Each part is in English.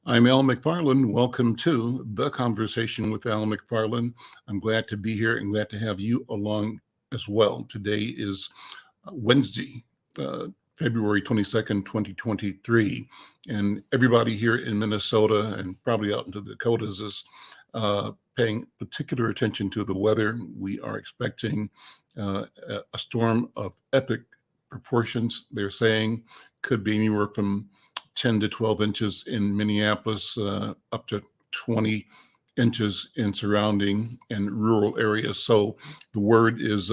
I'm Al McFarlane. Welcome to the Conversation with Al McFarlane. I'm glad to be here and glad to have you along as well. Today is Wednesday, February 22nd, 2023. And everybody here in Minnesota and probably out into the Dakotas is paying particular attention to the weather. We are expecting a storm of epic proportions, they're saying, could be anywhere from 10 to 12 inches in Minneapolis, up to 20 inches in surrounding and rural areas. So the word is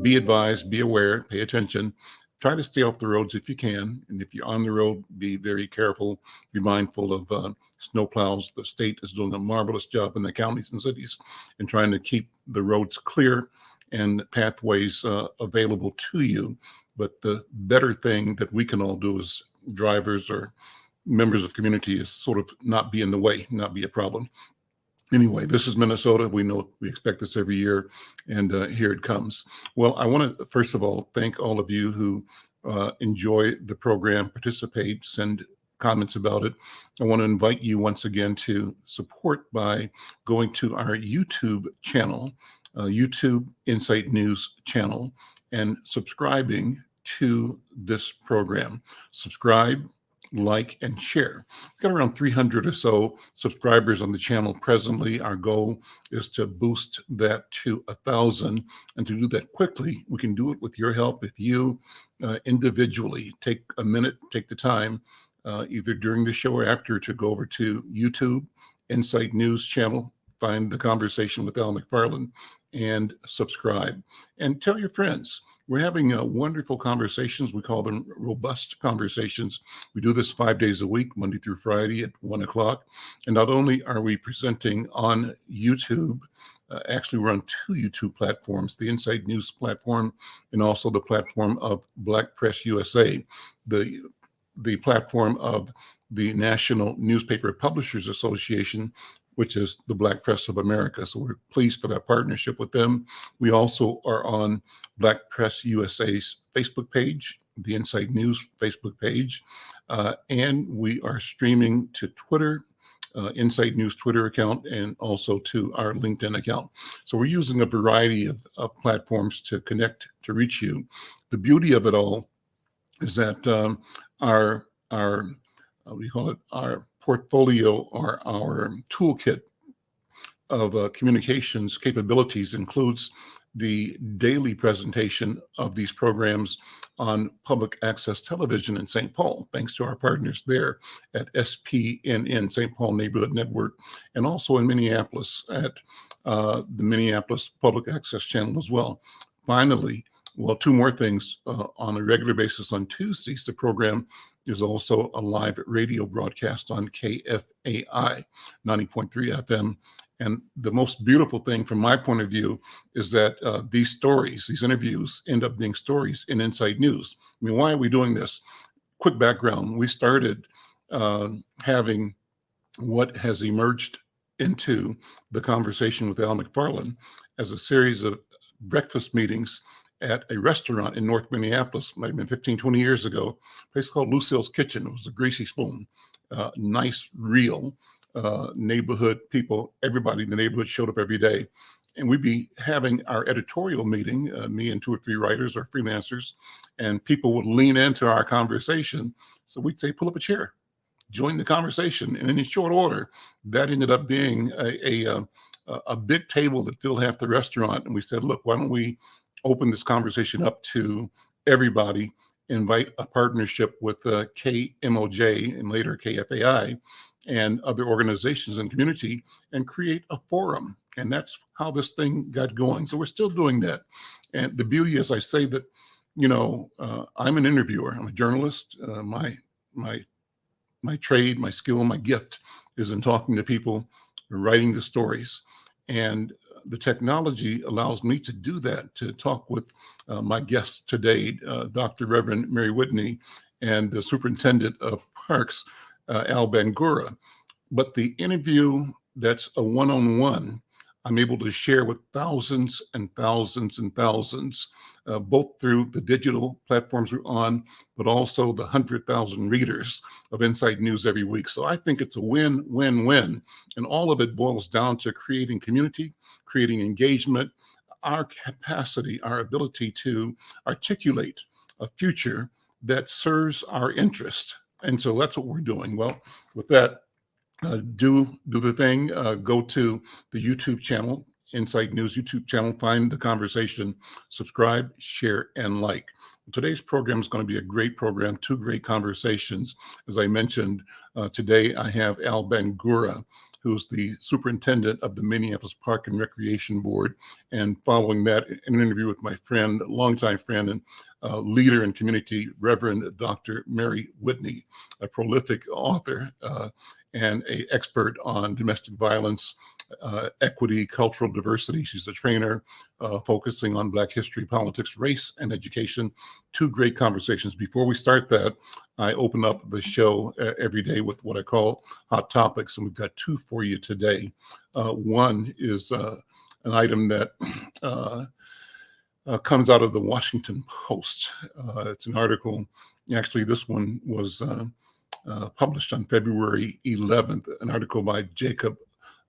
be advised, be aware, pay attention. Try to stay off the roads if you can. And if you're on the road, be very careful. Be mindful of snow plows. The state is doing a marvelous job in the counties and cities in trying to keep the roads clear and pathways available to you. But the better thing that we can all do as drivers or members of community is sort of not be in the way, not be a problem. Anyway, this is Minnesota. We expect this every year, and here it comes. Well, I want to, first of all, thank all of you who enjoy the program, participate, send comments about it. I want to invite you once again to support by going to our YouTube channel, YouTube Insight News channel, and subscribing to this program. Subscribe, like, and share. We've got around 300 or so subscribers on the channel presently. Our goal is to boost that to 1,000. And to do that quickly, we can do it with your help. If you individually take a minute, take the time, either during the show or after, to go over to YouTube, Insight News channel, find the Conversation with Al McFarlane, and subscribe. And tell your friends. We're having wonderful conversations. We call them robust conversations. We do this 5 days a week, Monday through Friday at 1 o'clock. And not only are we presenting on YouTube, actually we're on two YouTube platforms, the Insight News platform and also the platform of Black Press USA, the platform of the National Newspaper Publishers Association, which is the Black Press of America. So we're pleased for that partnership with them. We also are on Black Press USA's Facebook page, the Insight News Facebook page, and we are streaming to Twitter, Insight News Twitter account, and also to our LinkedIn account. So we're using a variety of platforms to connect, to reach you. The beauty of it all is that our what do you call it? Our portfolio or our toolkit of communications capabilities includes the daily presentation of these programs on public access television in St. Paul, thanks to our partners there at SPNN, St. Paul Neighborhood Network, and also in Minneapolis at the Minneapolis Public Access Channel as well. Finally, well, two more things. On a regular basis on Tuesdays, the program is also a live radio broadcast on KFAI 90.3 FM. And the most beautiful thing from my point of view is that these stories, these interviews end up being stories in Insight News. I mean, why are we doing this? Quick background. We started having what has emerged into the Conversation with Al McFarlane as a series of breakfast meetings at a restaurant in North Minneapolis, might have been 15, 20 years ago, a place called Lucille's Kitchen. It was a Greasy Spoon, nice, real neighborhood people. Everybody in the neighborhood showed up every day. And we'd be having our editorial meeting, me and two or three writers or freelancers, and people would lean into our conversation. So we'd say, pull up a chair, join the conversation. And in short order, that ended up being a big table that filled half the restaurant. And we said, look, why don't we open this conversation up to everybody, invite a partnership with KMOJ and later KFAI and other organizations and community and create a forum. And that's how this thing got going. So we're still doing that. And the beauty is, I say that, you know, I'm an interviewer, I'm a journalist. My trade, my skill, my gift is in talking to people, writing the stories. And the technology allows me to do that, to talk with my guests today, Dr. Reverend Mary Whitney and the Superintendent of Parks, Al Bangoura. But the interview that's a one-on-one I'm able to share with thousands and thousands and thousands, both through the digital platforms we're on, but also the 100,000 readers of Inside News every week. So I think it's a win, win, win. And all of it boils down to creating community, creating engagement, our capacity, our ability to articulate a future that serves our interest. And so that's what we're doing. Well, with that, do the thing. Go to the YouTube channel, Insight News YouTube channel, find the conversation, subscribe, share, and like. Today's program is going to be a great program, two great conversations. As I mentioned, today I have Al Bangoura, who's the superintendent of the Minneapolis Park and Recreation Board. And following that, an interview with my friend, longtime friend and leader in community, Reverend Dr. Whitney, a prolific author and an expert on domestic violence, equity, cultural diversity. She's a trainer focusing on Black history, politics, race, and education. Two great conversations. Before we start that, I open up the show every day with what I call hot topics, and we've got two for you today. One is an item that comes out of the Washington Post. It's an article. Actually, this one was published on February 11th, an article by Jacob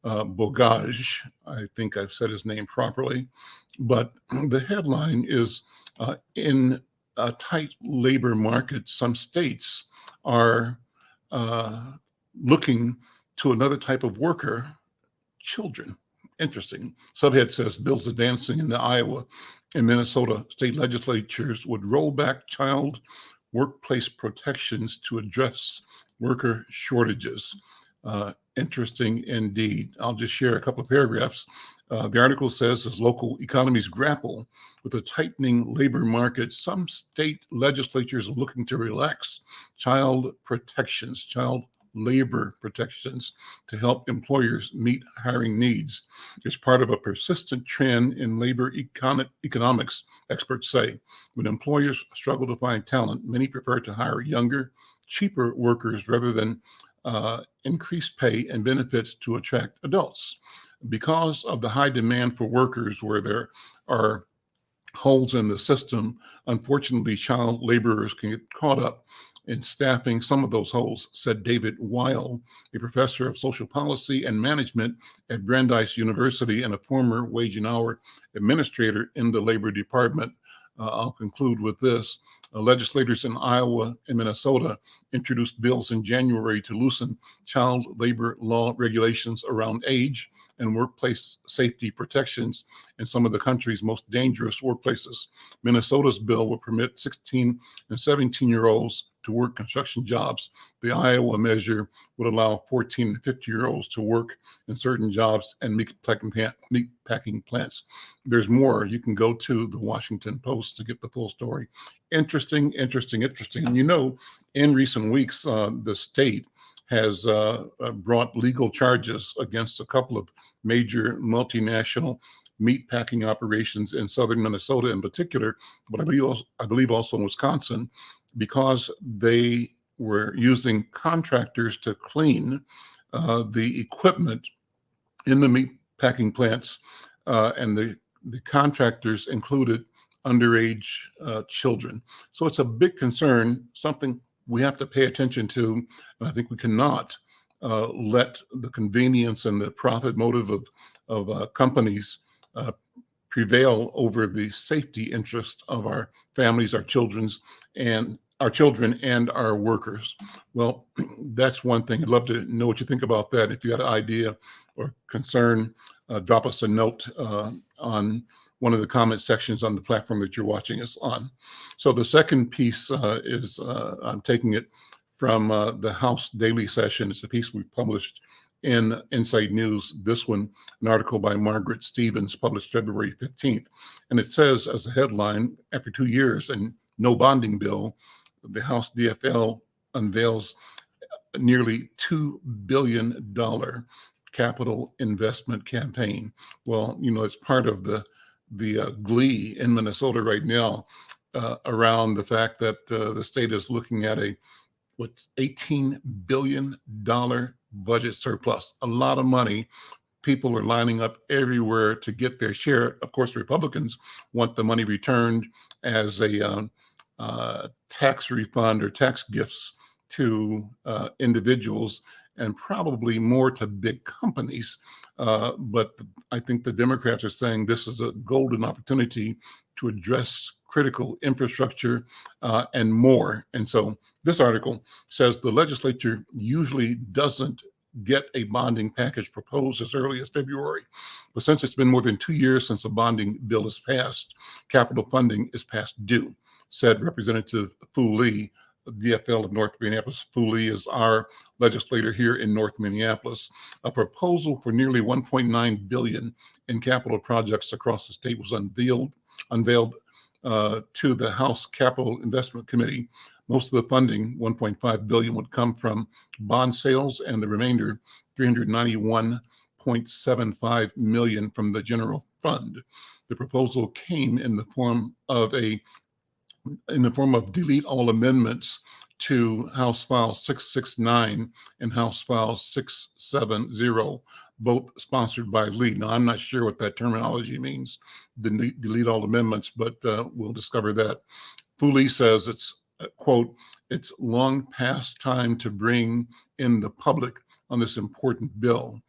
Bogage. I think I've said his name properly. But the headline is, in a tight labor market, some states are looking to another type of worker, children. Interesting. Subhead says, bills advancing in the Iowa and Minnesota state legislatures would roll back child workplace protections to address worker shortages. Interesting indeed. I'll just share a couple of paragraphs. The article says, as local economies grapple with a tightening labor market, some state legislatures are looking to relax child labor protections to help employers meet hiring needs. It's part of a persistent trend in labor economics, experts say. When employers struggle to find talent, many prefer to hire younger, cheaper workers rather than increase pay and benefits to attract adults. Because of the high demand for workers where there are holes in the system, unfortunately, child laborers can get caught up in staffing some of those holes, said David Weil, a professor of social policy and management at Brandeis University and a former wage and hour administrator in the labor department. I'll conclude with this. Legislators in Iowa and Minnesota introduced bills in January to loosen child labor law regulations around age and workplace safety protections in some of the country's most dangerous workplaces. Minnesota's bill would permit 16 and 17-year-olds to work construction jobs. The Iowa measure would allow 14 and 50-year-olds to work in certain jobs and meat packing plants. There's more. You can go to the Washington Post to get the full story. Interesting. And you know, in recent weeks, the state has brought legal charges against a couple of major multinational meat packing operations in southern Minnesota in particular, but I believe also in Wisconsin, because they were using contractors to clean the equipment in the meat packing plants, and the contractors included underage children. So it's a big concern, something we have to pay attention to, and I think we cannot let the convenience and the profit motive of companies prevail over the safety interest of our families, our children, and our workers. Well, that's one thing. I'd love to know what you think about that. If you had an idea or concern, drop us a note on one of the comment sections on the platform that you're watching us on. So the second piece is, I'm taking it from the House Daily Session. It's a piece we published in Inside News. This one, an article by Margaret Stevens, published February 15th. And it says, as a headline, after 2 years and no bonding bill, the House DFL unveils a nearly $2 billion capital investment campaign. Well, you know, it's part of the glee in Minnesota right now around the fact that the state is looking at $18 billion budget surplus, a lot of money people are lining up everywhere to get their share. Of course, Republicans want the money returned as a tax refund or tax gifts to individuals, and probably more to big companies. But I think the Democrats are saying this is a golden opportunity to address critical infrastructure and more. And so this article says the legislature usually doesn't get a bonding package proposed as early as February. But since it's been more than 2 years since a bonding bill is passed, capital funding is past due, said Representative Fu Lee, DFL of North Minneapolis. Fu Lee is our legislator here in North Minneapolis. A proposal for nearly $1.9 billion in capital projects across the state was unveiled to the House Capital Investment Committee. Most of the funding, $1.5 billion, would come from bond sales, and the remainder, $391.75 million, from the general fund. The proposal came in the form of delete all amendments to House File 669 and House File 670, both sponsored by Lee. Now, I'm not sure what that terminology means, delete all amendments, but we'll discover that. Fu Lee says it's, quote, "It's long past time to bring in the public on this important bill.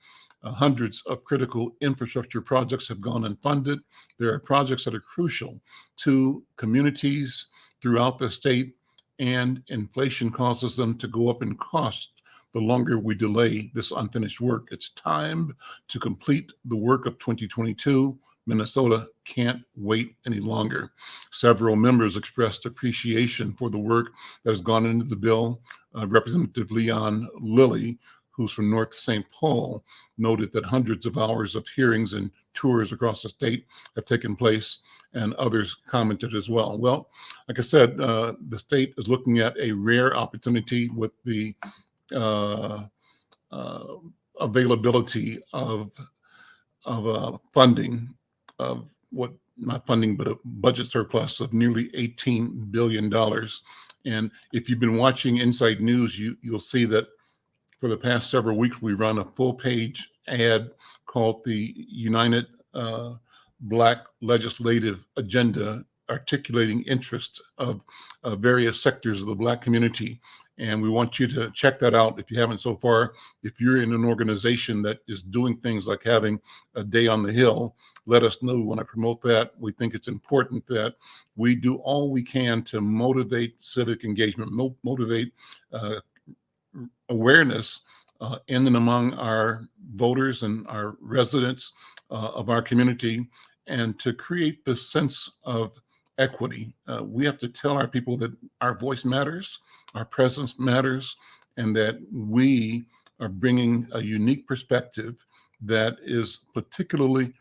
Hundreds of critical infrastructure projects have gone unfunded. There are projects that are crucial to communities throughout the state, and inflation causes them to go up in cost the longer we delay this unfinished work. It's time to complete the work of 2022. Minnesota can't wait any longer." Several members expressed appreciation for the work that has gone into the bill. Representative Leon Lilly, who's from North St. Paul, noted that hundreds of hours of hearings and tours across the state have taken place, and others commented as well. Well, like I said, the state is looking at a rare opportunity with the availability of funding, of not funding, but a budget surplus of nearly $18 billion. And if you've been watching Inside News, you'll see that for the past several weeks, we run a full-page ad called the United Black Legislative Agenda, articulating interests of various sectors of the Black community. And we want you to check that out if you haven't so far. If you're in an organization that is doing things like having a day on the Hill, let us know. We want to promote that. We think it's important that we do all we can to motivate civic engagement, motivate awareness in and among our voters and our residents of our community, and to create this sense of equity. We have to tell our people that our voice matters, our presence matters, and that we are bringing a unique perspective that is particularly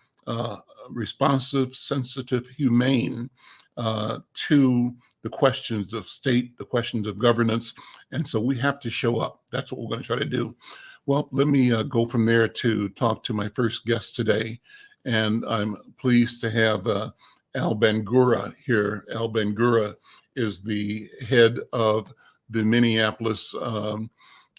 responsive, sensitive, humane to the questions of state, the questions of governance. And so we have to show up. That's what we're going to try to do. Well, let me go from there to talk to my first guest today. And I'm pleased to have Al Bangoura here. Al Bangoura is the head of the Minneapolis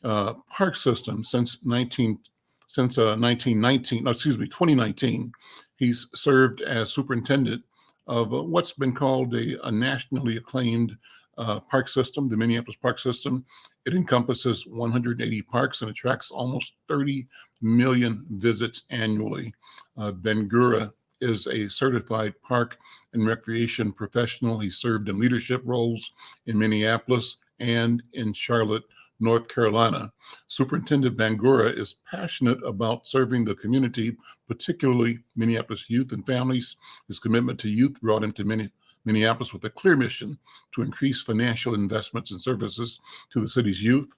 park system since 2019. He's served as superintendent of what's been called a nationally acclaimed park system, the Minneapolis park system. It encompasses 180 parks and attracts almost 30 million visits annually. Bangoura is a certified park and recreation professional. He served in leadership roles in Minneapolis and in Charlotte, North Carolina. Superintendent Bangoura is passionate about serving the community, particularly Minneapolis youth and families. His commitment to youth brought him to Minneapolis with a clear mission to increase financial investments and services to the city's youth.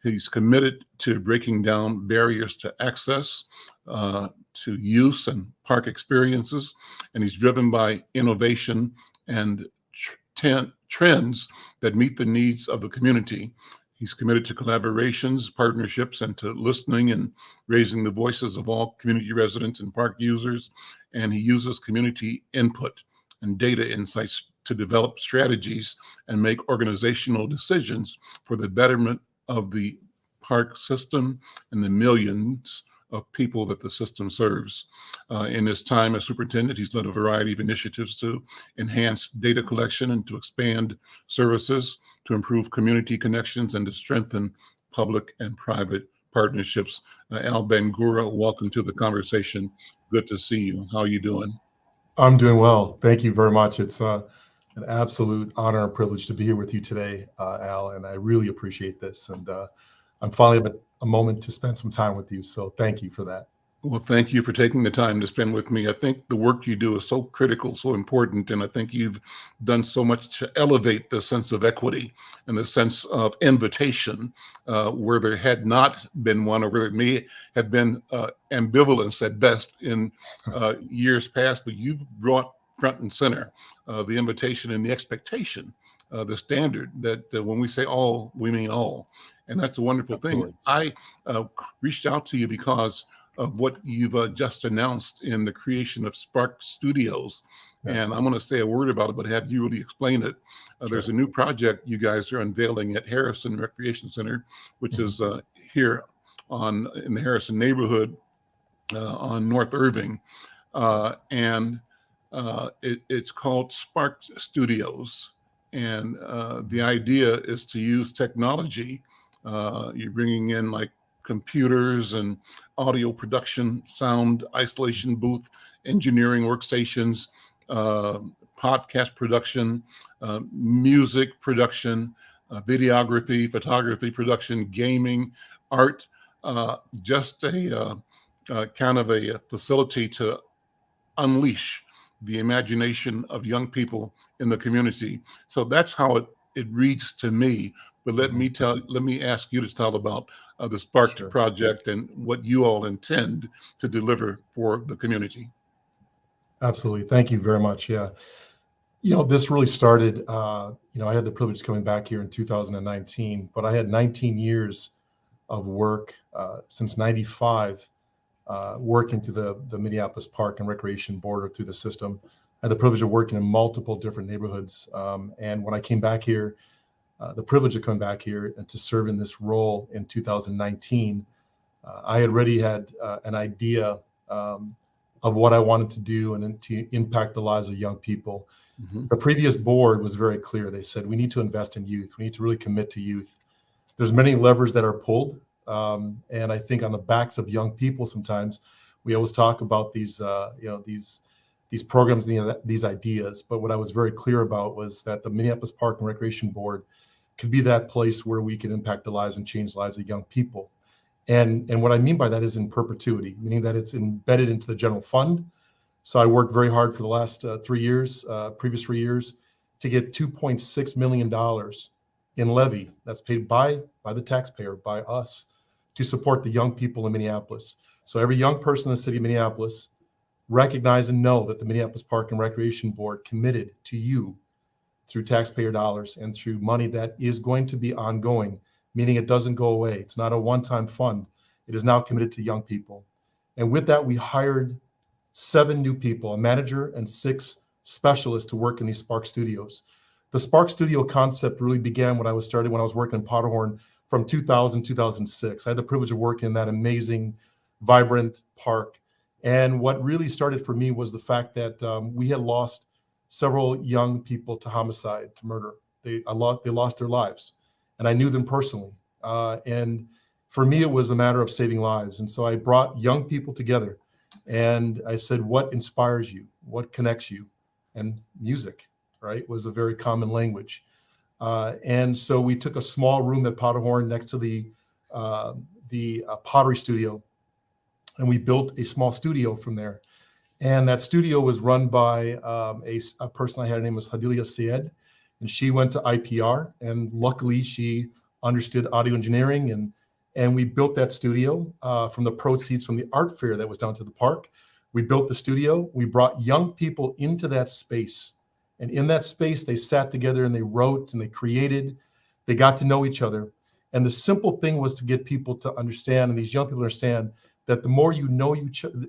He's committed to breaking down barriers to access, to use and park experiences, and he's driven by innovation and trends that meet the needs of the community. He's committed to collaborations, partnerships, and to listening and raising the voices of all community residents and park users. And he uses community input and data insights to develop strategies and make organizational decisions for the betterment of the park system and the millions of people that the system serves. In his time as superintendent, he's led a variety of initiatives to enhance data collection and to expand services, to improve community connections, and to strengthen public and private partnerships. Al Bangoura, welcome to the conversation. Good to see you. How are you doing? I'm doing well. Thank you very much. It's an absolute honor and privilege to be here with you today, Al, and I really appreciate this. And I'm finally having a moment to spend some time with you. So thank you for that. Well, thank you for taking the time to spend with me. I think the work you do is so critical, so important, and I think you've done so much to elevate the sense of equity and the sense of invitation where there had not been one, or where there may have been ambivalence at best in years past, but you've brought front and center the invitation and the expectation, the standard that when we say all, we mean all. And that's a wonderful Absolutely. thing. I reached out to you because of what you've just announced in the creation of Spark Studios. Yes. And I'm going to say a word about it, but have you really explain it. Sure. There's a new project you guys are unveiling at Harrison Recreation Center, which is here in the Harrison neighborhood on North Irving. It's called Spark Studios. And the idea is to use technology. You're bringing in like computers and audio production, sound isolation booth, engineering workstations, podcast production, music production, videography, photography production, gaming, art, just a kind of a facility to unleash the imagination of young people in the community. So that's how it reads to me. But let me ask you to tell about the Spark Sure. project and what you all intend to deliver for the community. Absolutely. Thank you very much. Yeah. This really started, I had the privilege of coming back here in 2019, but I had 19 years of work since 95, working through the Minneapolis Park and Recreation Board or through the system. I had the privilege of working in multiple different neighborhoods. And when I came back here, the privilege of coming back here and to serve in this role in 2019, I had already had an idea of what I wanted to do and to impact the lives of young people. The previous board was very clear. They said, we need to invest in youth. We need to really commit to youth. There's many levers that are pulled. And I think on the backs of young people, sometimes we always talk about these programs, these ideas. But what I was very clear about was that the Minneapolis Park and Recreation Board could be that place where we can impact the lives and change the lives of young people. And what I mean by that is in perpetuity, meaning that it's embedded into the general fund. So I worked very hard for the last 3 years, previous 3 years, to get $2.6 million in levy that's paid by the taxpayer, by us, to support the young people in Minneapolis. So every young person in the city of Minneapolis recognize and know that the Minneapolis Park and Recreation Board committed to you through taxpayer dollars and through money that is going to be ongoing, meaning it doesn't go away. It's not a one-time fund. It is now committed to young people. And with that, we hired 7 new people, a manager and 6 specialists to work in these Spark Studios. The Spark Studio concept really began when I was working in Powderhorn from 2000, 2006. I had the privilege of working in that amazing, vibrant park. And what really started for me was the fact that we had lost several young people to homicide, to murder. They lost their lives, and I knew them personally. And for me, it was a matter of saving lives. And so I brought young people together, and I said, "What inspires you? What connects you?" And music, right, was a very common language. And so we took a small room at Powderhorn next to the pottery studio, and we built a small studio from there. And that studio was run by a person I had. Her name was Hadilia Syed, and she went to IPR, and luckily she understood audio engineering, and we built that studio from the proceeds from the art fair that was down to the park. We built the studio. We brought young people into that space, and in that space they sat together and they wrote and they created. They got to know each other, and the simple thing was to get people to understand, and these young people understand, that the more you know each other,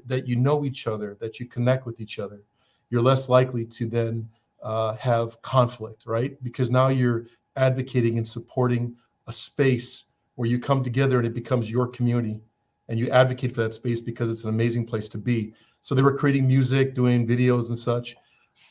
that you connect with each other, you're less likely to then have conflict, right? Because now you're advocating and supporting a space where you come together and it becomes your community. and you advocate for that space because it's an amazing place to be. So they were creating music, doing videos and such.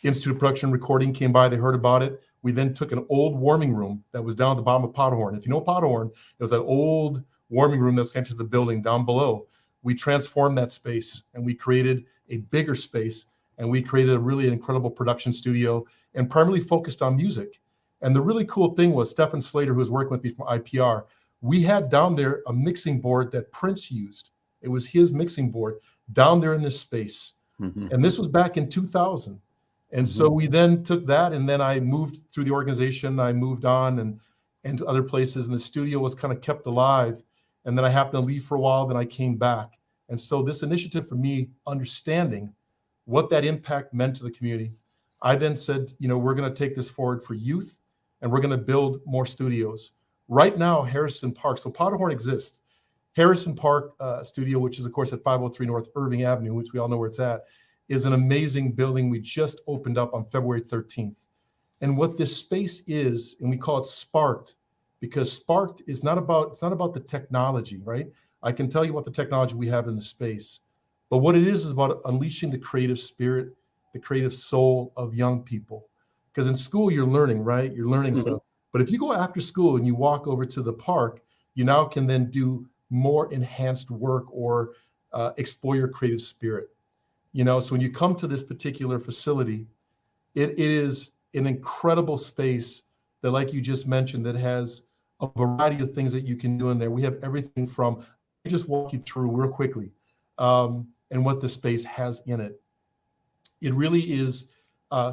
Institute of Production Recording came by, they heard about it. We then took an old warming room that was down at the bottom of Powderhorn. If you know Powderhorn, it was that old warming room that's connected to the building down below. We transformed that space and we created a bigger space, and we created a really incredible production studio and primarily focused on music. And the really cool thing was Stephen Slater, who was working with me from IPR, we had down there a mixing board that Prince used. It was his mixing board down there in this space. Mm-hmm. And this was back in 2000. And so we then took that, and then I moved through the organization. I moved on and to other places, and the studio was kind of kept alive. And then I happened to leave for a while, then I came back. And so this initiative for me, understanding what that impact meant to the community, I then said, we're going to take this forward for youth, and we're going to build more studios. Right now, Harrison Park, so Powderhorn exists. Harrison Park Studio, which is, of course, at 503 North Irving Avenue, which we all know where it's at, is an amazing building we just opened up on February 13th. And what this space is, and we call it Sparked, because Sparked is it's not about the technology, right? I can tell you what the technology we have in the space, but what it is about unleashing the creative spirit, the creative soul of young people. Because in school, you're learning, right? You're learning stuff. But if you go after school and you walk over to the park, you now can then do more enhanced work or explore your creative spirit. So when you come to this particular facility, it is an incredible space that, like you just mentioned, that has a variety of things that you can do in there. We have everything from, I just walk you through real quickly, and what the space has in it. It really is,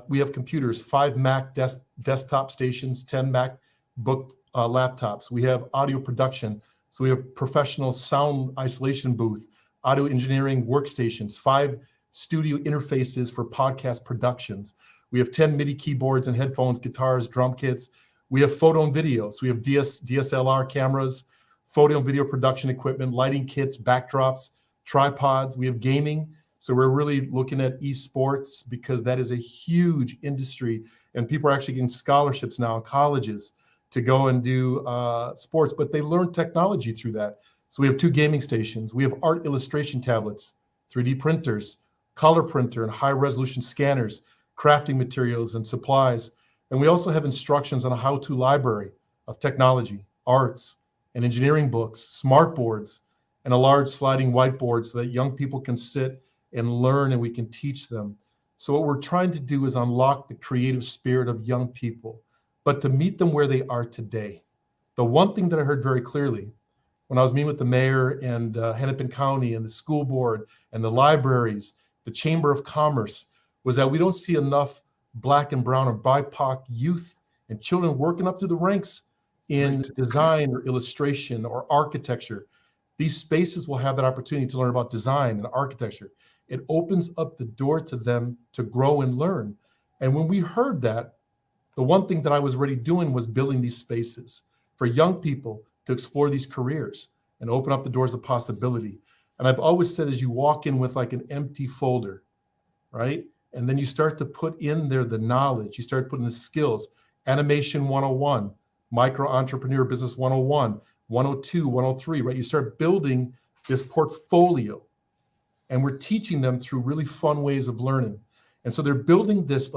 we have computers, 5 Mac desktop stations, 10 MacBook laptops. We have audio production. So we have professional sound isolation booth, audio engineering workstations, 5 studio interfaces for podcast productions. We have 10 MIDI keyboards and headphones, guitars, drum kits. We have photo and video. So we have DSLR cameras, photo and video production equipment, lighting kits, backdrops, tripods. We have gaming. So we're really looking at esports because that is a huge industry, and people are actually getting scholarships now in colleges to go and do sports, but they learn technology through that. So we have 2 gaming stations. We have art illustration tablets, 3D printers, color printer, and high resolution scanners, crafting materials and supplies. And we also have instructions on a how-to library of technology, arts, and engineering books, smart boards, and a large sliding whiteboard so that young people can sit and learn and we can teach them. So what we're trying to do is unlock the creative spirit of young people, but to meet them where they are today. The one thing that I heard very clearly when I was meeting with the mayor and Hennepin County and the school board and the libraries, the Chamber of Commerce, was that we don't see enough Black and brown or BIPOC youth and children working up through the ranks in design or illustration or architecture. These spaces will have that opportunity to learn about design and architecture. It opens up the door to them to grow and learn. And when we heard that, the one thing that I was already doing was building these spaces for young people to explore these careers and open up the doors of possibility. And I've always said, as you walk in with like an empty folder, right? And then you start to put in there the knowledge, you start putting the skills, animation 101, micro entrepreneur business 101, 102, 103, right? You start building this portfolio, and we're teaching them through really fun ways of learning. And so they're building this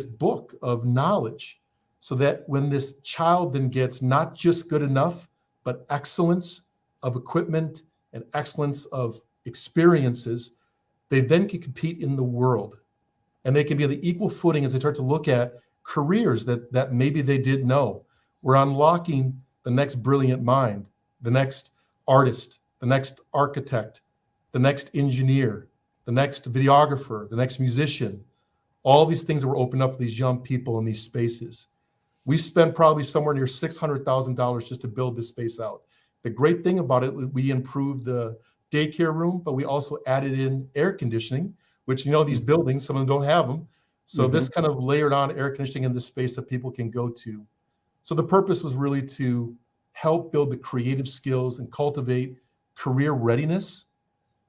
book of knowledge so that when this child then gets not just good enough, but excellence of equipment and excellence of experiences, they then can compete in the world. And they can be on the equal footing as they start to look at careers that maybe they didn't know. We're unlocking the next brilliant mind, the next artist, the next architect, the next engineer, the next videographer, the next musician. All these things that were opened up for these young people in these spaces. We spent probably somewhere near $600,000 just to build this space out. The great thing about it, we improved the daycare room, but we also added in air conditioning, which, these buildings, some of them don't have them. So this kind of layered on air conditioning in the space that people can go to. So the purpose was really to help build the creative skills and cultivate career readiness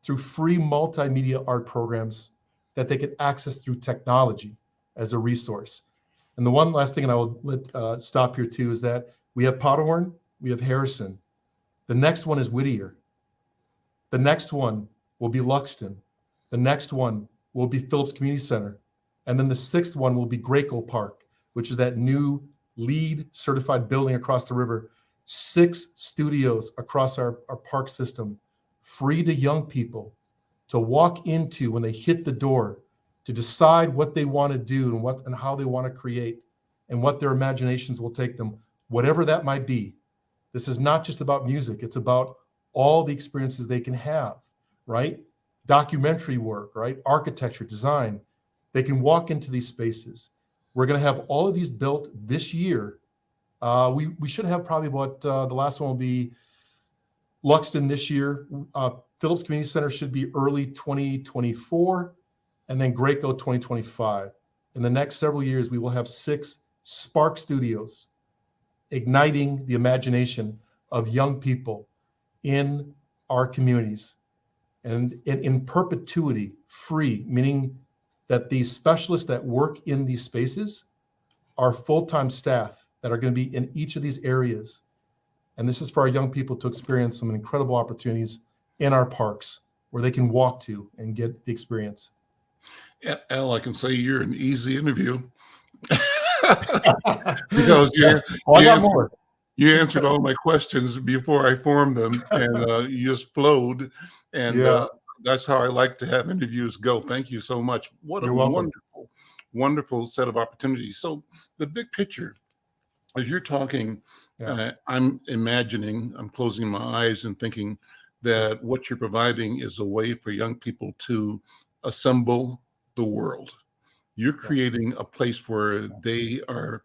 through free multimedia art programs that they could access through technology as a resource. And the one last thing, and I will stop here too, is that we have Powderhorn, we have Harrison. The next one is Whittier. The next one will be Luxton. The next one will be Phillips Community Center. And then the sixth one will be Graco Park, which is that new LEED certified building across the river. 6 studios across our park system, free to young people to walk into when they hit the door, to decide what they want to do and how they want to create and what their imaginations will take them, whatever that might be. This is not just about music. It's about all the experiences they can have, right? Documentary work, right? Architecture, design. They can walk into these spaces. We're going to have all of these built this year. We should have probably about, the last one will be Luxton this year. Phillips Community Center should be early 2024, and then Graco 2025. In the next several years, we will have 6 Spark Studios igniting the imagination of young people in our communities, and in perpetuity, free, meaning that these specialists that work in these spaces are full-time staff that are going to be in each of these areas. And this is for our young people to experience some incredible opportunities in our parks where they can walk to and get the experience. Al, I can say you're an easy interview because you answered all my questions before I formed them, and you just flowed. And that's how I like to have interviews go. Thank you so much. What a wonderful, wonderful set of opportunities. So the big picture, as you're talking, I'm imagining, I'm closing my eyes and thinking that what you're providing is a way for young people to assemble the world. You're creating a place where they are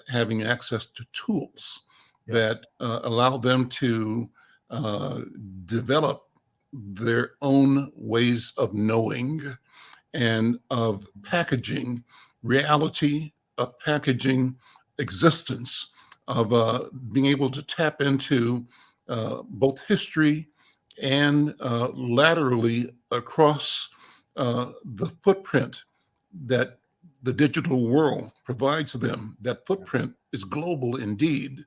having access to tools that allow them to develop their own ways of knowing and of packaging reality, of packaging existence, of being able to tap into both history and laterally across the footprint that the digital world provides them. That footprint is global indeed.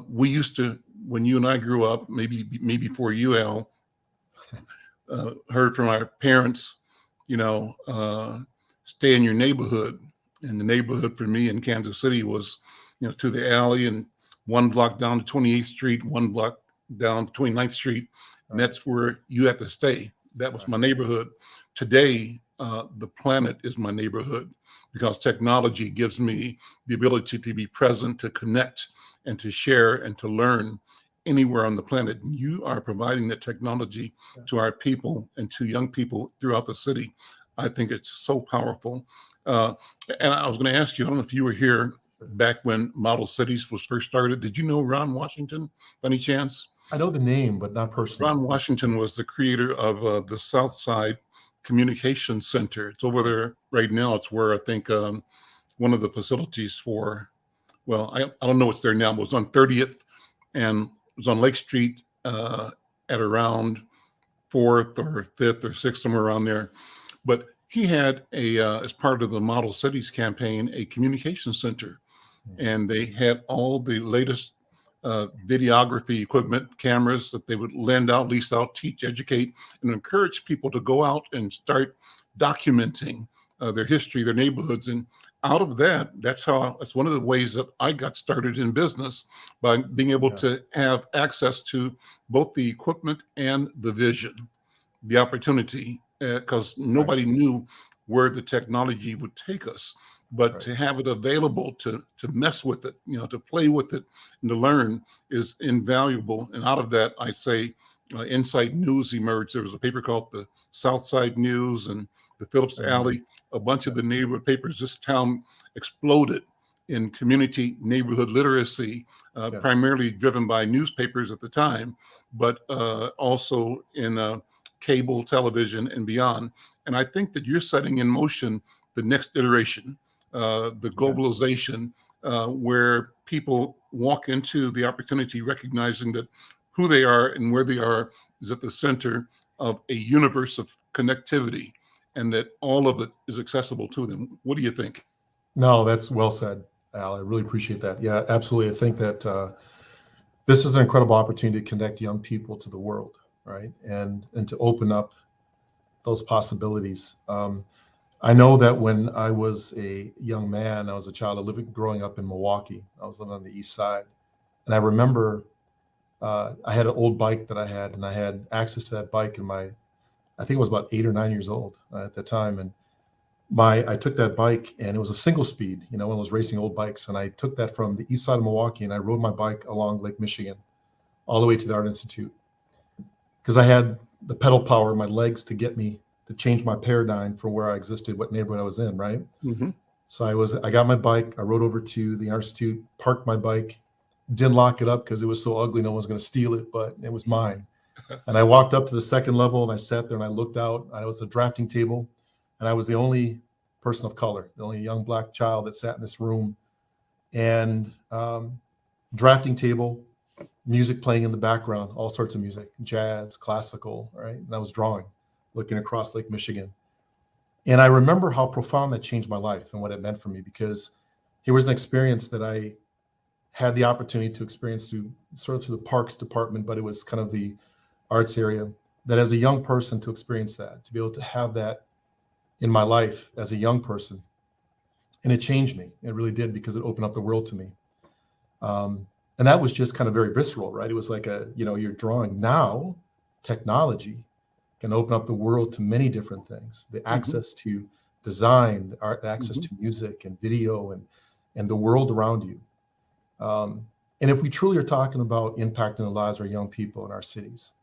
We used to, when you and I grew up, maybe before you, Al, heard from our parents, stay in your neighborhood. And the neighborhood for me in Kansas City was, to the alley and 1 block down to 28th Street, 1 block down to 29th Street. And that's where you had to stay. That was my neighborhood. Today, the planet is my neighborhood because technology gives me the ability to be present, to connect, and to share and to learn anywhere on the planet. You are providing the technology to our people and to young people throughout the city. I think it's so powerful. And I was going to ask you, I don't know if you were here back when Model Cities was first started. Did you know Ron Washington by any chance? I know the name, but not personally. Ron Washington was the creator of the South Side Communication Center. It's over there right now. It's where I think one of the facilities for, well, I don't know what's there now, but it was on 30th and it was on Lake Street at around 4th or 5th or 6th, somewhere around there. But he had as part of the Model Cities campaign, a communication center. And they had all the latest videography equipment, cameras that they would lend out, lease out, teach, educate, and encourage people to go out and start documenting their history, their neighborhoods. And out of that, that's one of the ways that I got started in business, by being able to have access to both the equipment and the vision, the opportunity, because nobody knew where the technology would take us. But to have it available to mess with it, to play with it and to learn is invaluable. And out of that, I say Insight News emerged. There was a paper called the Southside News and the Phillips Alley. A bunch of the neighborhood papers. This town exploded in community neighborhood literacy, primarily driven by newspapers at the time, but also in cable television and beyond. And I think that you're setting in motion the next iteration, the globalization, where people walk into the opportunity recognizing that who they are and where they are is at the center of a universe of connectivity, and that all of it is accessible to them. What do you think? No, that's well said, Al. I really appreciate that. Yeah, absolutely. I think that this is an incredible opportunity to connect young people to the world. right? And to open up those possibilities. I know that when I was a young man, I was a child growing up in Milwaukee. I was living on the east side. And I remember I had an old bike that I had, and I had access to that bike in I think I was about 8 or 9 years old at the time. And I took that bike, and it was a single speed, one of those racing old bikes. And I took that from the east side of Milwaukee, and I rode my bike along Lake Michigan all the way to the Art Institute, because I had the pedal power in my legs to get me to change my paradigm from where I existed, what neighborhood I was in, right? Mm-hmm. So I got my bike, I rode over to the Art Institute, parked my bike, didn't lock it up because it was so ugly, no one's going to steal it, but it was mine. And I walked up to the second level, and I sat there and I looked out. I was at a drafting table, and I was the only person of color, the only young black child that sat in this room. And drafting table, music playing in the background, all sorts of music, jazz, classical, right? And I was drawing, looking across Lake Michigan. And I remember how profound that changed my life and what it meant for me, because here was an experience that I had the opportunity to experience through the parks department, but it was kind of the arts area, that as a young person to experience that, to be able to have that in my life as a young person. And it changed me. It really did, because it opened up the world to me. And that was just kind of very visceral, right? It was like you're drawing. Now, technology can open up the world to many different things. The access to design, art, access to music and video, and the world around you. And if we truly are talking about impacting the lives of our young people in our cities,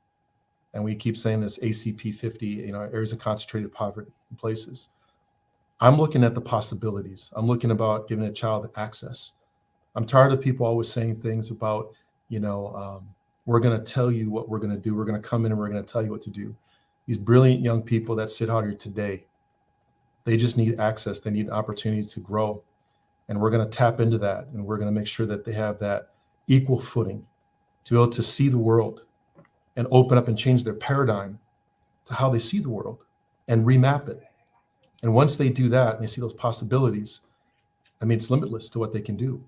and we keep saying this ACP 50, areas of concentrated poverty in places, I'm looking at the possibilities. I'm looking about giving a child access. I'm tired of people always saying things about, we're going to tell you what we're going to do. We're going to come in and we're going to tell you what to do. These brilliant young people that sit out here today, they just need access. They need an opportunity to grow. And we're going to tap into that. And we're going to make sure that they have that equal footing to be able to see the world and open up and change their paradigm to how they see the world and remap it. And once they do that and they see those possibilities, it's limitless to what they can do.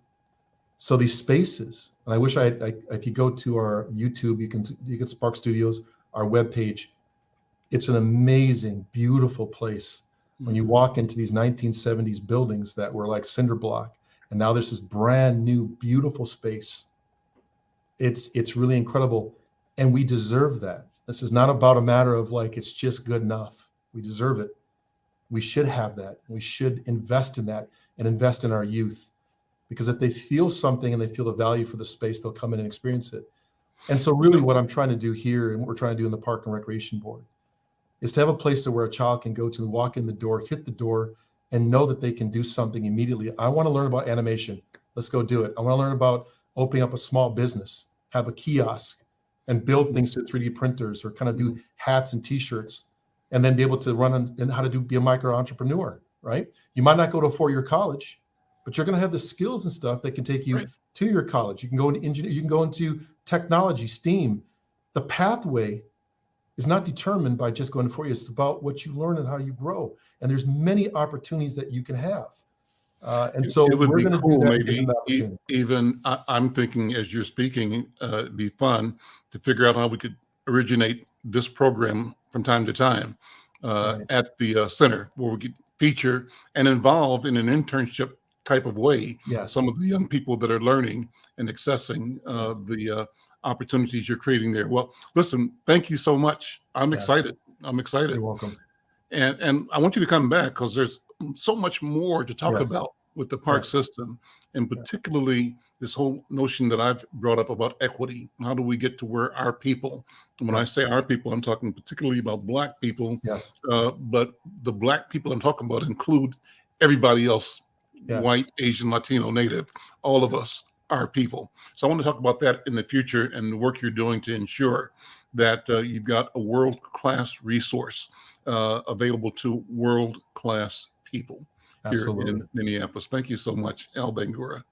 So these spaces, and I wish if you go to our YouTube, you can Spark Studios, our webpage. It's an amazing, beautiful place. When you walk into these 1970s buildings that were like cinder block, and now there's this brand new, beautiful space. It's really incredible. And we deserve that. This is not about a matter of it's just good enough. We deserve it. We should have that. We should invest in that and invest in our youth. Because if they feel something and they feel the value for the space, they'll come in and experience it. And so really what I'm trying to do here, and what we're trying to do in the Park and Recreation Board, is to have a place to where a child can go to, walk in the door, hit the door, and know that they can do something immediately. I want to learn about animation. Let's go do it. I want to learn about opening up a small business, have a kiosk, and build things through 3D printers, or kind of do hats and T-shirts, and then be able to run and how to be a micro entrepreneur, right? You might not go to a 4-year college, but you're going to have the skills and stuff that can take you to your college. You can go into engineering, you can go into technology, STEAM. The pathway is not determined by just going to 4 years. It's about what you learn and how you grow. And there's many opportunities that you can have. And so it would we're be going to cool, do that. maybe even I'm thinking as you're speaking, it'd be fun to figure out how we could originate this program from time to time at the center, where we could feature and involve in an internship type of way some of the young people that are learning and accessing the opportunities you're creating there. Well, listen, thank you so much. I'm excited. You're welcome. And I want you to come back, because there's so much more to talk about with the park system, and particularly this whole notion that I've brought up about equity. How do we get to where our people, and when I say our people, I'm talking particularly about Black people, but the Black people I'm talking about include everybody else, white, Asian, Latino, Native, all of us are people. So I want to talk about that in the future, and the work you're doing to ensure that you've got a world-class resource available to world-class people here in Minneapolis. Thank you so much, Al Bangoura.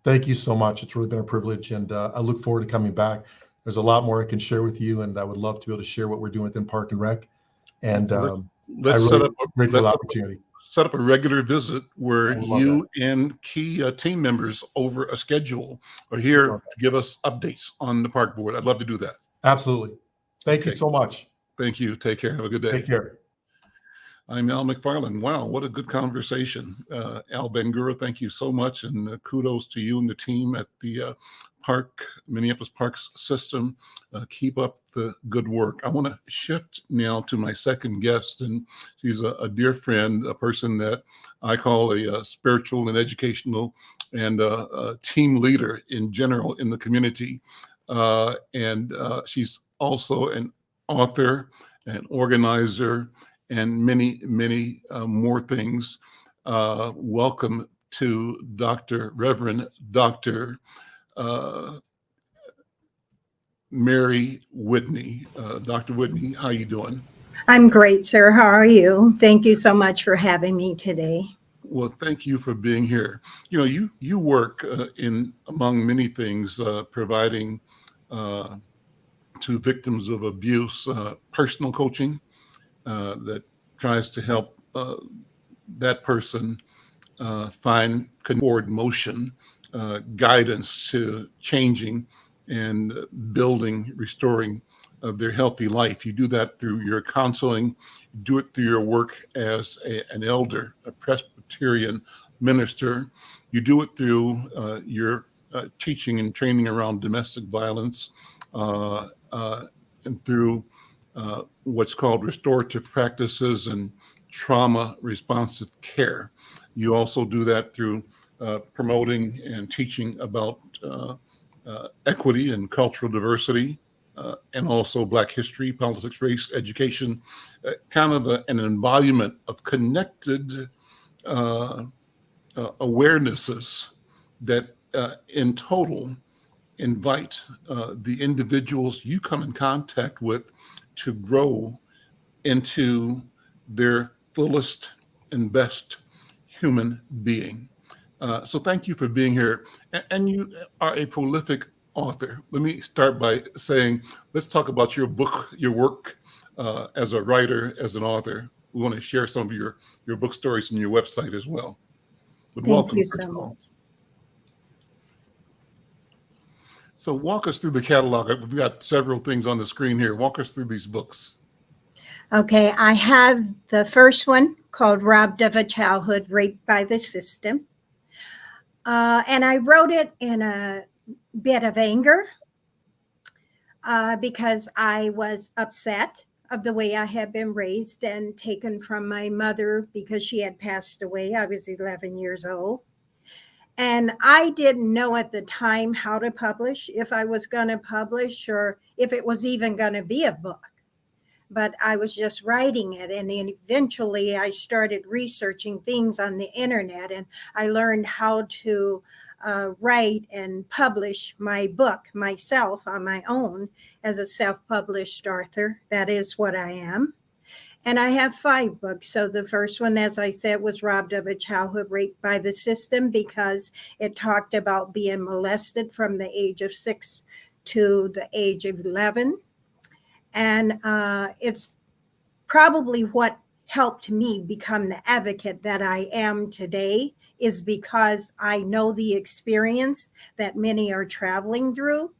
Thank you so much. It's really been a privilege, and I look forward to coming back. There's a lot more I can share with you, and I would love to be able to share what we're doing within Park and Rec. And let's set up grateful opportunity. Set up a regular visit where you and key team members over a schedule are here to give us updates on the park board. I'd love to do that. Absolutely. Thank you Okay. so much. Thank you. Take care. Have a good day. Take care. I'm Al McFarlane. Wow, what a good conversation. Al Bangoura, thank you so much. And kudos to you and the team at the Minneapolis Parks System. Keep up the good work. I want to shift now to my second guest, and she's a dear friend, a person that I call a spiritual and educational and a team leader in general in the community. And she's also an author, an organizer, and many, many more things. Welcome to Reverend Dr. Mary Whitney. Dr. Whitney, how you doing? I'm great, sir. How are you? Thank you so much for having me today. Well, thank you for being here. You know, you work in, among many things, providing to victims of abuse personal coaching that tries to help that person find forward motion, guidance to changing and building, restoring their healthy life. You do that through your counseling, you do it through your work as an elder, a Presbyterian minister. You do it through your teaching and training around domestic violence and through what's called restorative practices and trauma responsive care. You also do that through promoting and teaching about equity and cultural diversity, and also Black history, politics, race, education, kind of an embodiment of connected awarenesses that in total invite the individuals you come in contact with to grow into their fullest and best human being. So thank you for being here. And you are a prolific author. Let me start by saying, let's talk about your book, your work as a writer, as an author. We want to share some of your book stories and your website as well. But Thank welcome, you first so of all. much. So walk us through the catalog. We've got several things on the screen here. Walk us through these books. Okay, I have the first one called Robbed of a Childhood, Raped by the System. And I wrote it in a bit of anger because I was upset of the way I had been raised and taken from my mother because she had passed away. I was 11 years old. And I didn't know at the time how to publish, if I was going to publish or if it was even going to be a book. But I was just writing it. And then eventually I started researching things on the internet, and I learned how to write and publish my book myself on my own as a self-published author. That is what I am. And I have 5 books. So the first one, as I said, was Robbed of a Childhood, Raped by the System, because it talked about being molested from the age of 6 to the age of 11. And it's probably what helped me become the advocate that I am today, is because I know the experience that many are traveling through.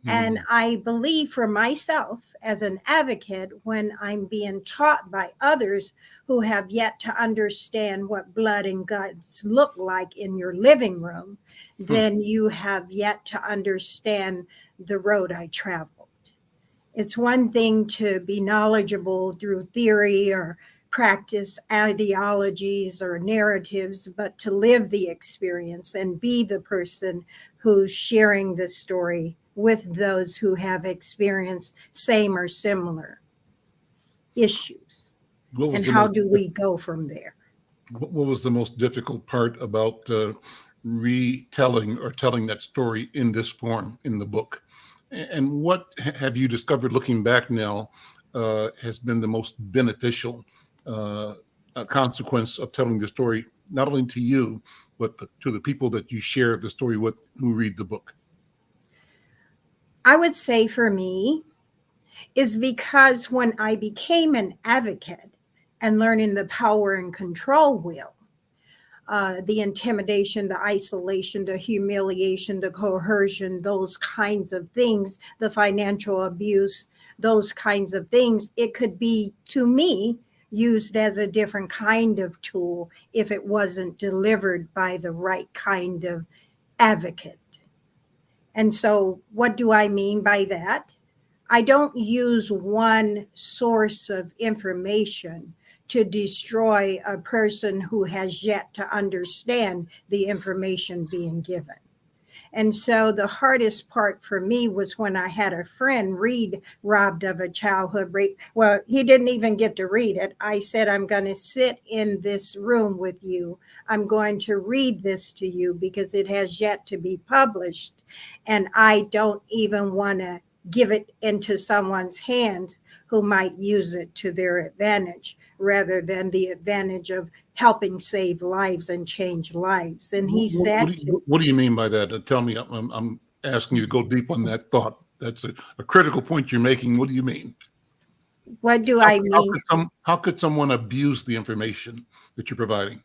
And I believe for myself as an advocate, when I'm being taught by others who have yet to understand what blood and guts look like in your living room, then you have yet to understand the road I traveled. It's one thing to be knowledgeable through theory or practice ideologies or narratives, but to live the experience and be the person who's sharing the story with those who have experienced same or similar issues. And how do we go from there? What was the most difficult part about retelling or telling that story in this form in the book? And what have you discovered looking back now has been the most beneficial consequence of telling the story, not only to you, but to the people that you share the story with who read the book? I would say for me is because when I became an advocate and learning the power and control wheel, the intimidation, the isolation, the humiliation, the coercion, those kinds of things, the financial abuse, those kinds of things, it could be, to me, used as a different kind of tool if it wasn't delivered by the right kind of advocate. And so what do I mean by that? I don't use one source of information to destroy a person who has yet to understand the information being given. And so the hardest part for me was when I had a friend read Robbed of a Childhood Rape. Well, he didn't even get to read it. I said, I'm going to sit in this room with you. I'm going to read this to you because it has yet to be published. And I don't even want to give it into someone's hands who might use it to their advantage rather than the advantage of helping save lives and change lives. And he said, what do you mean by that? Tell me, I'm asking you to go deep on that thought. That's a critical point you're making. What do you mean? What do I mean? How could someone abuse the information that you're providing?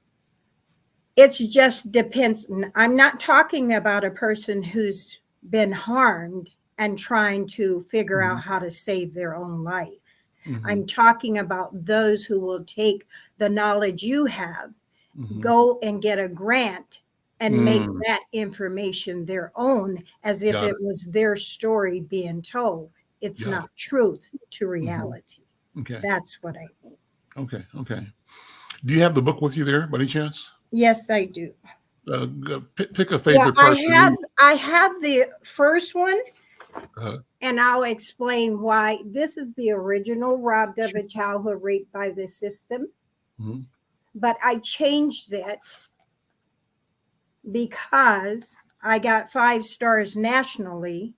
It's just depends. I'm not talking about a person who's been harmed and trying to figure out how to save their own life. I'm talking about those who will take the knowledge you have, go and get a grant and make that information their own as if it was their story being told. It's not truth to reality. Okay. That's what I mean. Okay. Do you have the book with you there by any chance? Yes, I do. Pick a favorite part. I have the first one. And I'll explain why. This is the original Robbed of a Childhood Rape by the System. But I changed it because I got 5 stars nationally.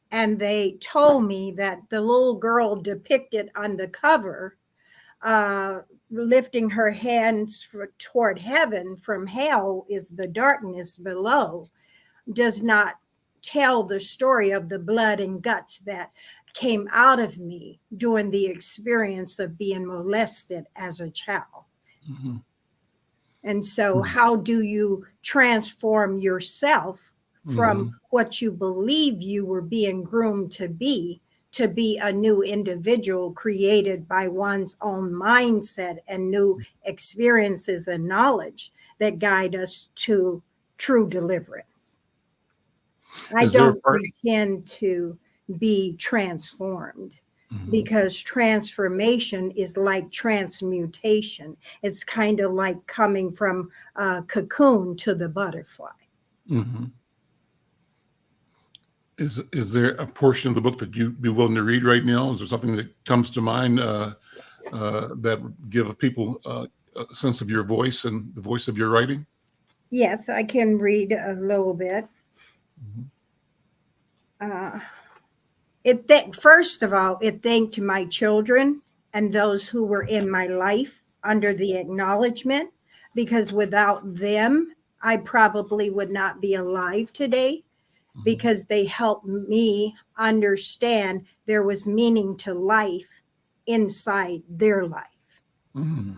And they told me that the little girl depicted on the cover, lifting her hands toward heaven from hell is the darkness below, does not tell the story of the blood and guts that came out of me during the experience of being molested as a child. And so how do you transform yourself from what you believe you were being groomed to be a new individual created by one's own mindset and new experiences and knowledge that guide us to true deliverance? I don't pretend to be transformed because transformation is like transmutation. It's kind of like coming from a cocoon to the butterfly. Is there a portion of the book that you'd be willing to read right now? Is there something that comes to mind that would give people a sense of your voice and the voice of your writing? Yes, I can read a little bit. First of all, it thanked my children and those who were in my life under the acknowledgement, because without them, I probably would not be alive today, because they helped me understand there was meaning to life inside their life.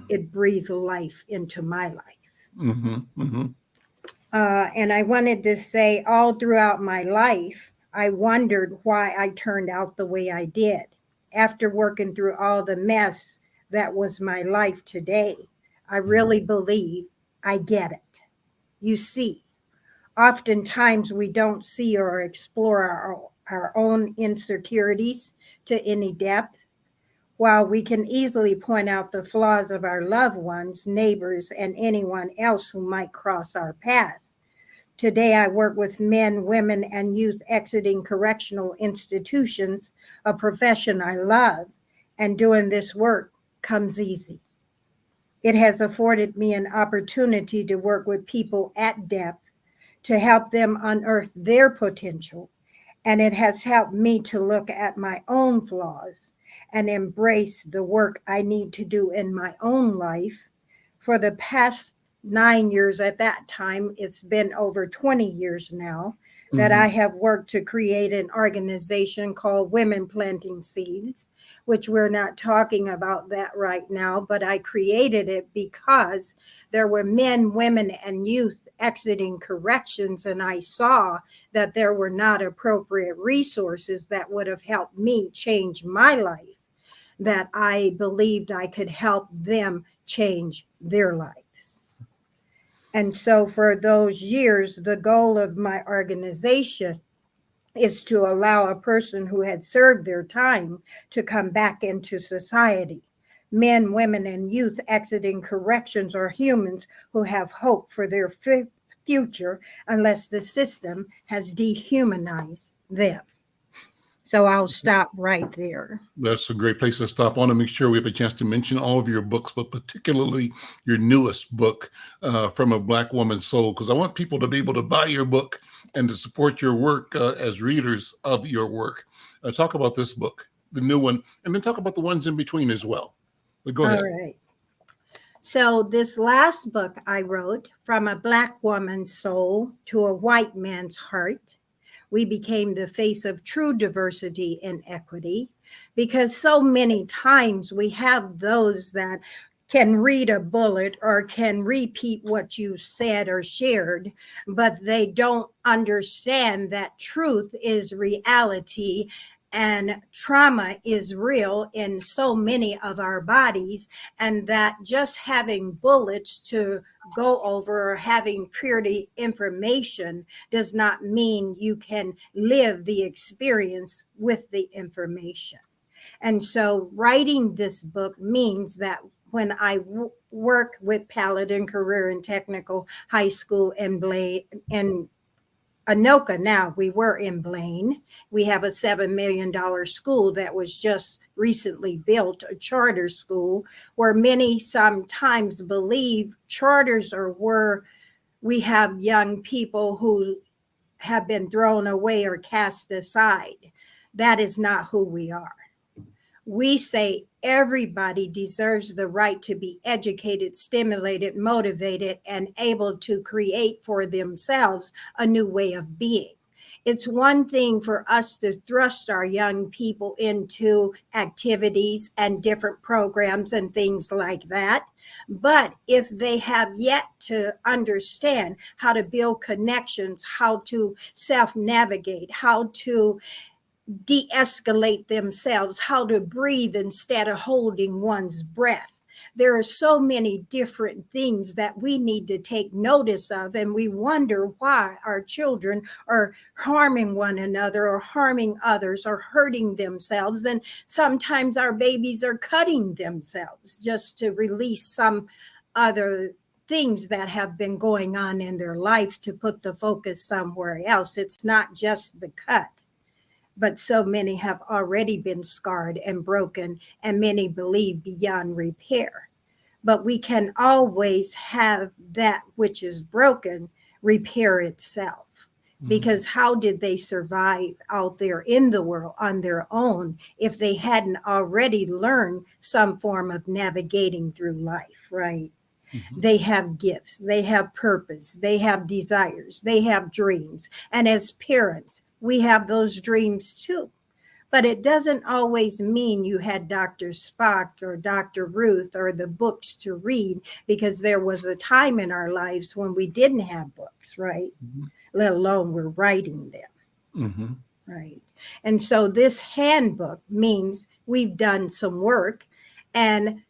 It breathed life into my life. And I wanted to say, all throughout my life, I wondered why I turned out the way I did. After working through all the mess that was my life today, I really believe I get it. You see, oftentimes we don't see or explore our own insecurities to any depth. While we can easily point out the flaws of our loved ones, neighbors, and anyone else who might cross our path. Today, I work with men, women, and youth exiting correctional institutions, a profession I love, and doing this work comes easy. It has afforded me an opportunity to work with people at depth to help them unearth their potential, and it has helped me to look at my own flaws and embrace the work I need to do in my own life. For the past 9 years at that time, it's been over 20 years now, that I have worked to create an organization called Women Planting Seeds which we're not talking about that right now, but I created it because there were men, women, and youth exiting corrections, and I saw that there were not appropriate resources that would have helped me change my life, that I believed I could help them change their lives. And so for those years, the goal of my organization is to allow a person who had served their time to come back into society. Men, women, and youth exiting corrections are humans who have hope for their future unless the system has dehumanized them. So I'll stop right there. That's a great place to stop. I want to make sure we have a chance to mention all of your books, but particularly your newest book, From a Black Woman's Soul, because I want people to be able to buy your book and to support your work as readers of your work. Talk about this book, the new one, and then talk about the ones in between as well. But go ahead. All right. So this last book I wrote, From a Black Woman's Soul to a White Man's Heart, we became the face of true diversity and equity, because so many times we have those that can read a bullet or can repeat what you said or shared, but they don't understand that truth is reality and trauma is real in so many of our bodies, and that just having bullets to go over or having purity information does not mean you can live the experience with the information. And so writing this book means that when I work with Paladin Career and Technical High School in Anoka now, we were in Blaine. We have a $7 million school that was just recently built, a charter school, where many sometimes believe charters are where we have young people who have been thrown away or cast aside. That is not who we are. We say everybody deserves the right to be educated, stimulated, motivated, and able to create for themselves a new way of being. It's one thing for us to thrust our young people into activities and different programs and things like that. But if they have yet to understand how to build connections, how to self-navigate, how to de-escalate themselves, how to breathe instead of holding one's breath. There are so many different things that we need to take notice of, and we wonder why our children are harming one another or harming others or hurting themselves. And sometimes our babies are cutting themselves just to release some other things that have been going on in their life, to put the focus somewhere else. It's not just the cut, but so many have already been scarred and broken, and many believe beyond repair. But we can always have that which is broken repair itself. Because how did they survive out there in the world on their own if they hadn't already learned some form of navigating through life, right? They have gifts, they have purpose, they have desires, they have dreams. And as parents, we have those dreams too. But it doesn't always mean you had Dr. Spock or Dr. Ruth or the books to read, because there was a time in our lives when we didn't have books, right? Let alone we're writing them, right? And so this handbook means we've done some work. And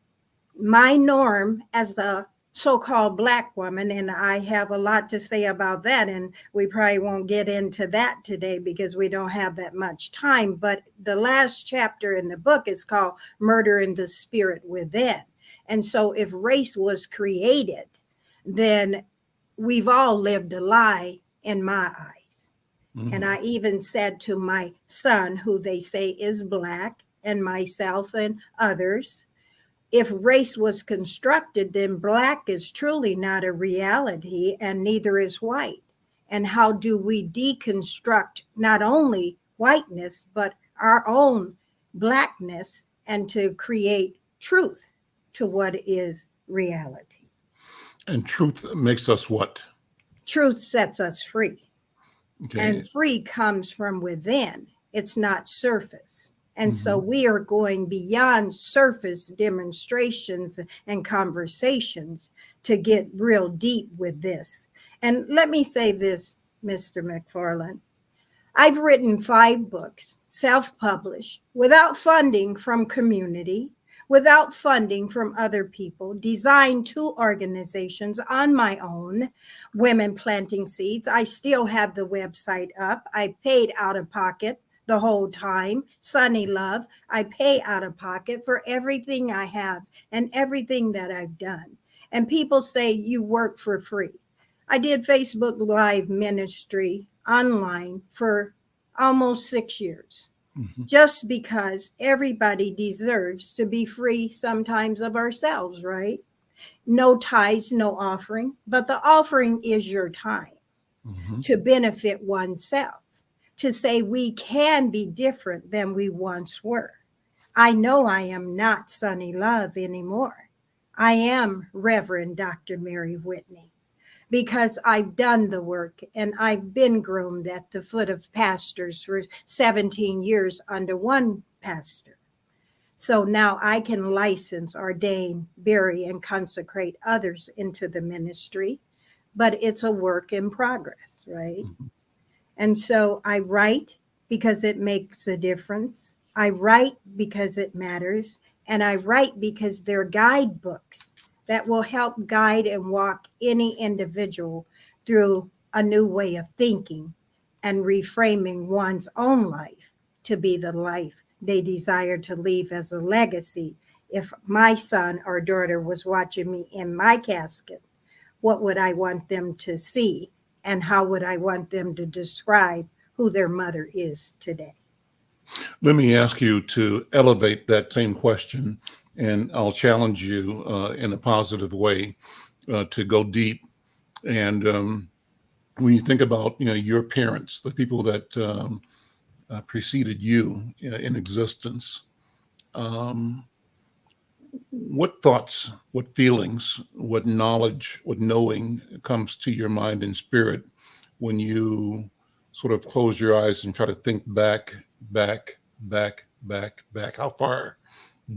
my norm as a so-called Black woman, and I have a lot to say about that, and we probably won't get into that today because we don't have that much time, but the last chapter in the book is called Murder in the Spirit Within. And so if race was created, then we've all lived a lie in my eyes. And I even said to my son, who they say is Black, and myself and others, if race was constructed, then Black is truly not a reality, and neither is white. And how do we deconstruct not only whiteness, but our own Blackness, and to create truth to what is reality? And truth makes us what? Truth sets us free. Okay. And free comes from within. It's not surface. And so we are going beyond surface demonstrations and conversations to get real deep with this. And let me say this, Mr. McFarlane. I've written 5 books, self-published, without funding from community, without funding from other people, designed 2 organizations on my own, Women Planting Seeds. I still have the website up. I paid out of pocket the whole time. Sunny Love, I pay out of pocket for everything I have and everything that I've done. And people say you work for free. I did Facebook Live ministry online for almost 6 years, just because everybody deserves to be free sometimes of ourselves, right? No tithes, no offering, but the offering is your time to benefit oneself, to say we can be different than we once were. I know I am not Sunny Love anymore. I am Reverend Dr. Mary Whitney, because I've done the work and I've been groomed at the foot of pastors for 17 years under one pastor. So now I can license, ordain, bury, and consecrate others into the ministry, but it's a work in progress, right? And so I write because it makes a difference. I write because it matters. And I write because they're guidebooks that will help guide and walk any individual through a new way of thinking and reframing one's own life to be the life they desire to leave as a legacy. If my son or daughter was watching me in my casket, what would I want them to see? And how would I want them to describe who their mother is today? Let me ask you to elevate that same question, and I'll challenge you in a positive way to go deep. And when you think about, your parents, the people that preceded you in existence, what thoughts, what feelings, what knowledge, what knowing comes to your mind and spirit when you sort of close your eyes and try to think back? How far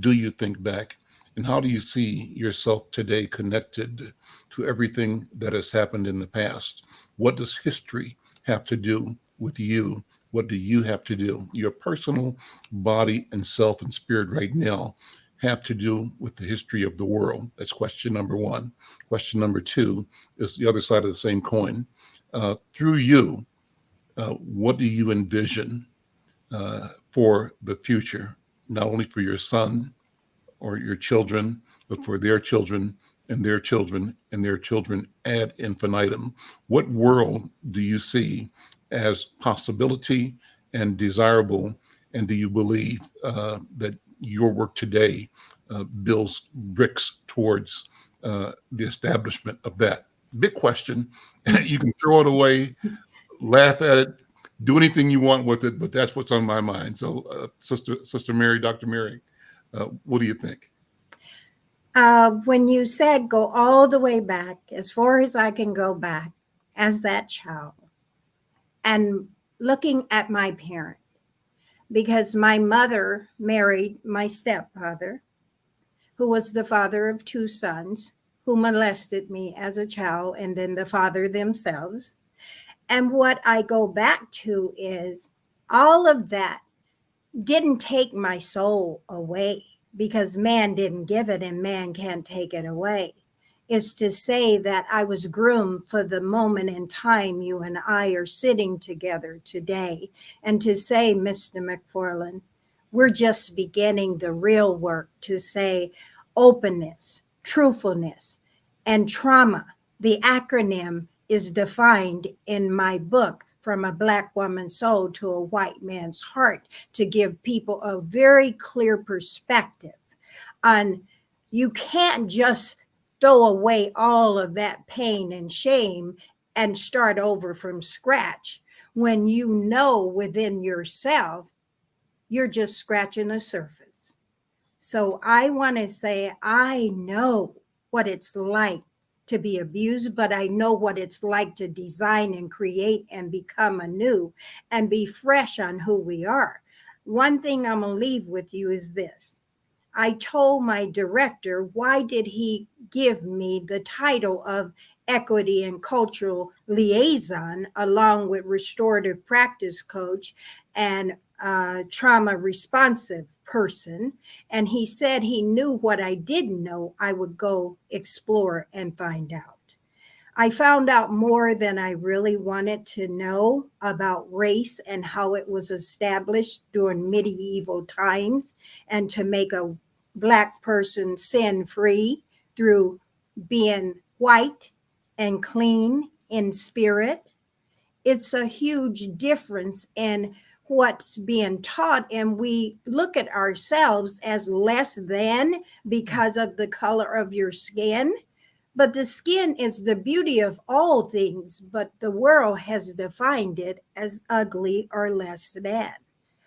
do you think back? And how do you see yourself today connected to everything that has happened in the past? What does history have to do with you? What do you have to do? Your personal body and self and spirit right now have to do with the history of the world? That's question number 1. Question number 2 is the other side of the same coin. Through you, what do you envision for the future, not only for your son or your children, but for their children and their children and their children ad infinitum? What world do you see as possibility and desirable? And do you believe that your work today builds bricks towards the establishment of that? Big question. You can throw it away, laugh at it, do anything you want with it, but that's what's on my mind. So, Sister Mary, Dr. Mary, what do you think? When you said go all the way back, as far as I can go back as that child, and looking at my parent, because my mother married my stepfather, who was the father of 2 sons, who molested me as a child, and then the father themselves. And what I go back to is all of that didn't take my soul away, because man didn't give it and man can't take it away. It's to say that I was groomed for the moment in time you and I are sitting together today, and to say, Mr. McFarlane, we're just beginning the real work to say openness, truthfulness, and trauma. The acronym is defined in my book, From a Black Woman's Soul to a White Man's Heart, to give people a very clear perspective on you can't just throw away all of that pain and shame and start over from scratch when you know within yourself you're just scratching the surface. So I want to say I know what it's like to be abused, but I know what it's like to design and create and become anew and be fresh on who we are. one thing I'm going to leave with you is this. I told my director, why did he give me the title of equity and cultural liaison along with restorative practice coach and trauma responsive person? And he said he knew what I didn't know, I would go explore and find out. I found out more than I really wanted to know about race and how it was established during medieval times, and to make a Black person sin free through being white and clean in spirit. It's a huge difference in what's being taught, and we look at ourselves as less than because of the color of your skin. But the skin is the beauty of all things, but the world has defined it as ugly or less than.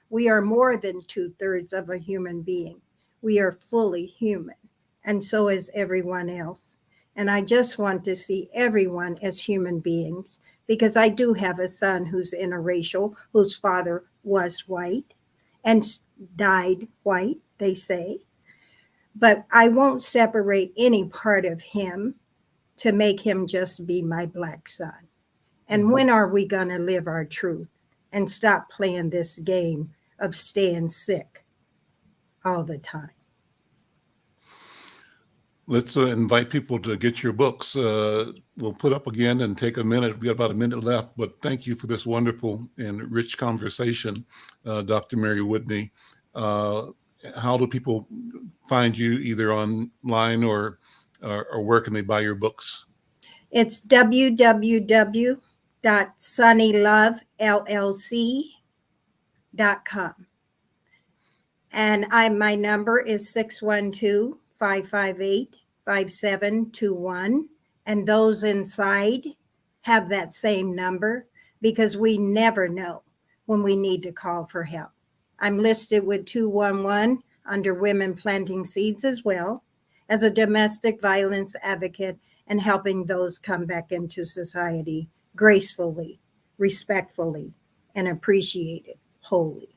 We are more than 2/3 of a human being. We are fully human, and so is everyone else. And I just want to see everyone as human beings, because I do have a son who's interracial, whose father was white and died white, they say. But I won't separate any part of him to make him just be my Black son. And when are we going to live our truth and stop playing this game of staying sick all the time? Let's invite people to get your books. We'll put up again and take a minute. We've got about a minute left, but thank you for this wonderful and rich conversation, Dr. Mary Whitney. How do people find you, either online or where can they buy your books? It's www.sunnylovellc.com. And my number is 612-558-5721. And those inside have that same number, because we never know when we need to call for help. I'm listed with 211 under Women Planting Seeds as well, as a domestic violence advocate and helping those come back into society gracefully, respectfully, and appreciated wholly.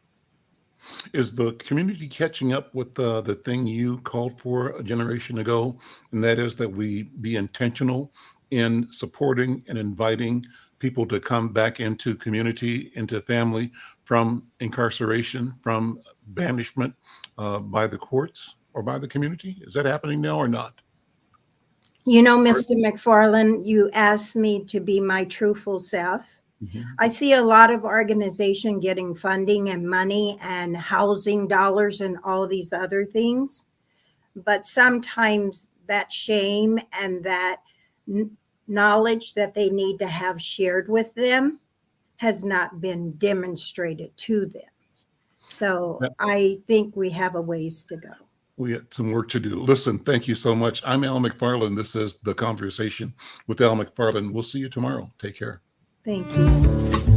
Is the community catching up with the thing you called for a generation ago? And that is that we be intentional in supporting and inviting people to come back into community, into family, from incarceration, from banishment by the courts or by the community? Is that happening now or not? You know, Mr. McFarlane, you asked me to be my truthful self. I see a lot of organization getting funding and money and housing dollars and all these other things. But sometimes that shame and that knowledge that they need to have shared with them has not been demonstrated to them. So I think we have a ways to go. We got some work to do. Listen, thank you so much. I'm Al McFarlane. This is The Conversation with Al McFarlane. We'll see you tomorrow. Take care. Thank you.